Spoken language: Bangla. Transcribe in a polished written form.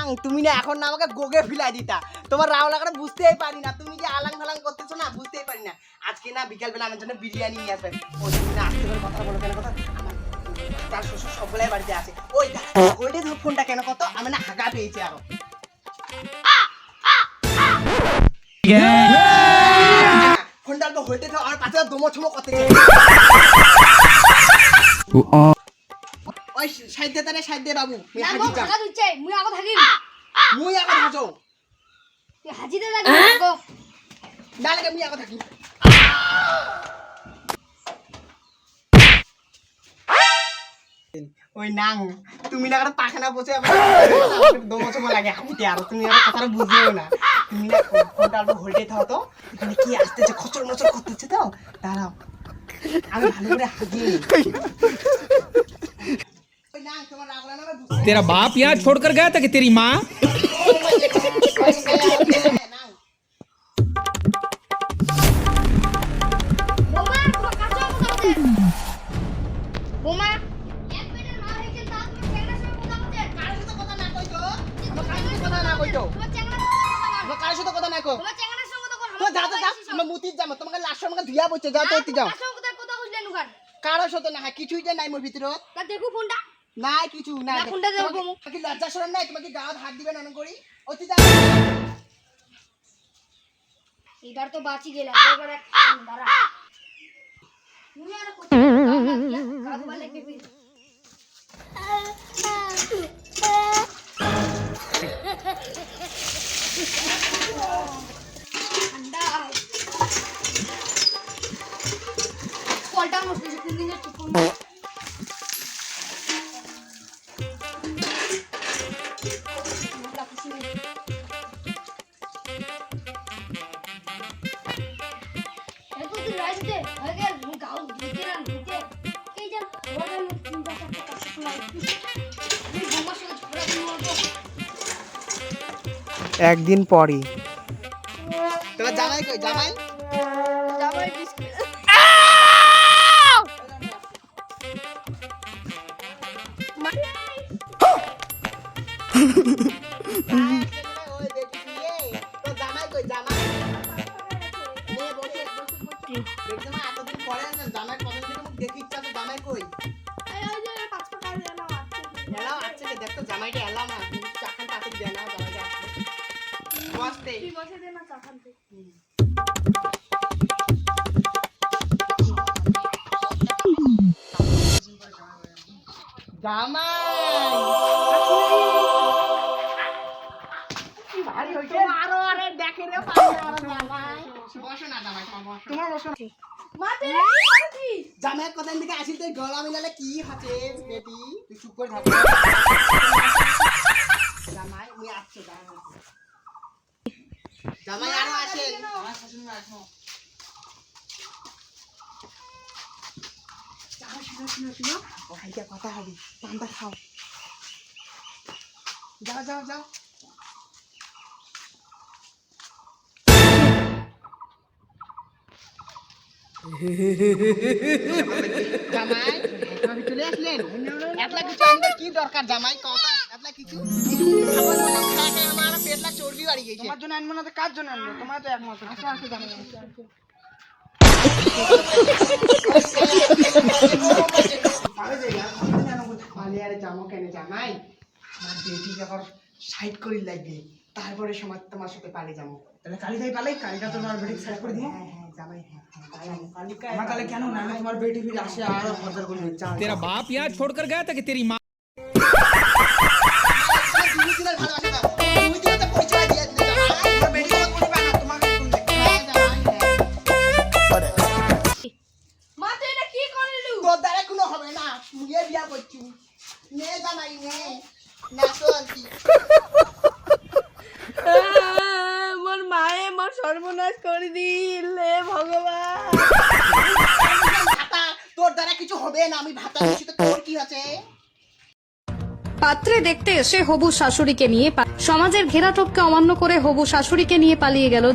নাং তুমি না এখন না আমাকে গোগে ফিলাই দিতা, তোমার রাওলাটা বুঝতেই পারি না, তুমি যে আলাং ফালাং করতেছো না বুঝতেই পারি না। আজকে না বিকালবেলা আমার জন্য বিরিয়ানি নিয়ে আসবে। ওই তুমি না আসতে করে কথা বলো কেন, কথা আমার তার শ্বশুর সবগুলাই বাড়িতে আছে। ওই ওইটা ধর ফোনটা কেন কত, আমি না হাগা পেয়েছি আরো। ফোনটা তো হইতে থাও, আর পাশে দমো ছমো করতেছে। ওই সাইড দে সাইড দে বাবু, মুই হাজি যা টাকা দিচ্ছে মুই আগো থাকি মুই আগো হাজো তুই হাজিতে লাগি গো না লাগে মুই আগো থাকি। ওই নাং তুমি না একটা পাখানা বসে আমার দমো ছমো লাগে হাঁপিতে, আর তুমি আমার কথাটা বুঝিও না। তুমি না ফোনটা আলো হইতে থাও তো, এখানে কি আসতেছে খচর মচর করতেছে তো, দাঁড়াও আমি ভালো করে হাগি। तेरा बाप यहाँ छोड़कर गया था कि तेरी माँ? বোমা তোমার কাছে আছে বোমা এক পেটের মার হইছে তা তুমি চ্যাংড়ার সঙ্গে কথা বলতে কার সাথে কথা না কইতো, আমার কার সাথে কথা না কইতো, তোমার চ্যাংড়ার সঙ্গে আমার কার সাথে কথা না কই। তোমার চ্যাংড়ার সঙ্গে তো তো যা তো যা, আমরা মুতির যাবো, তোমাকে লাশ আমাকে ধুইয়া বইছে, যাও তো এতি যাও। কাছে কথা কইলেন উগান কারো সাথে না, কিছুই যে নাই মোর ভিতরে, তা দেখো ফোনটা নাই কিছু নাই। না, ফোনটা দাও তোমাকে- বাবু। তোমাকে লজ্জা শরম নাই, তোমাকে গাওয়াত হাত দিবেন অন করি অতি যা। এবার তো বাঁচি গেলাম এবার এক দাঁড়া তুমি আর কথা কাকু বলে বেবি ঠান্ডা কলটা নষ্ট হয়েছে 3 দিনের ঠিক করব একদিন পরে তোমার জামাই কই, জামাই ওই বেটি নিয়ে তো জামাই কই, জামাই নিয়ে বসে দেখতে না এতদিন পরে না জামাই কতদিন থেকে মুখ দেখি ইচ্ছা তো, জামাই কই এলাও আছে কি দেখতো, জামাইটা এলাও না চাখান তাতে দেয় না, জামাইটা আসছে বসতে জামাই ভারী হইছে আরো, আরে দেখে রে পারে আরো জামাই। বসো না জামাই, তোমার বসো না। জামাই কোথায় থেকে আসিল তুই গলা মিলালে কি হচ্ছে বেটি, তুই চুপ করে থাক। জামাই উনি আসছে, জামাই আরো আসেন, আমার শাশুড়ি মা আসো। জামাই শুনো শুনো শুনো, ও হাইটা কথা হবে, পান্তা খাও, যাও যাও যাও। জামাই আপনি চলে আসলেন, এতলা কিছু আনতে কি দরকার জামাই, কথা এতলা কিছু খাবার মনে খায় খায় আমার পেটলা চর্বি বাড়ি গেছে। তোমার জন্য আনবো না তো কার জন্য আনবো, তোমার তো একমাত্র। আসো আসো জামাই পালিয়ারে জামো কেন জামাই, আমার বেটি যখন সাইড করি লাগবে তারপরে সময় তোমার সাথে পালিয়ে যাবো। তাহলে কালী ভাই পালাই, কালীটা তোমার বেটি সাইড করে দিও। হ্যাঁ হ্যাঁ জামাই, হ্যাঁ কালিকা আমার তাহলে কেন না, আমি তোমার বেটি ফিরে আসে আরো ফর্দার করে চাল। तेरा बाप यहाँ छोड़कर गया था कि तेरी माँ? মোর মায়ে মোর সর্বনাশ করে দিলে ভগবান। তোর দ্বারা কিছু হবে না, আমি ভাতা দিচ্ছি তো, তোর কি আছে। পাত্রে দেখতে এসে হবু শাশুড়িকে নিয়ে সমাজের ঘেরাটোপকে অমান্য করে হবু শাশুড়িকে নিয়ে পালিয়ে গেল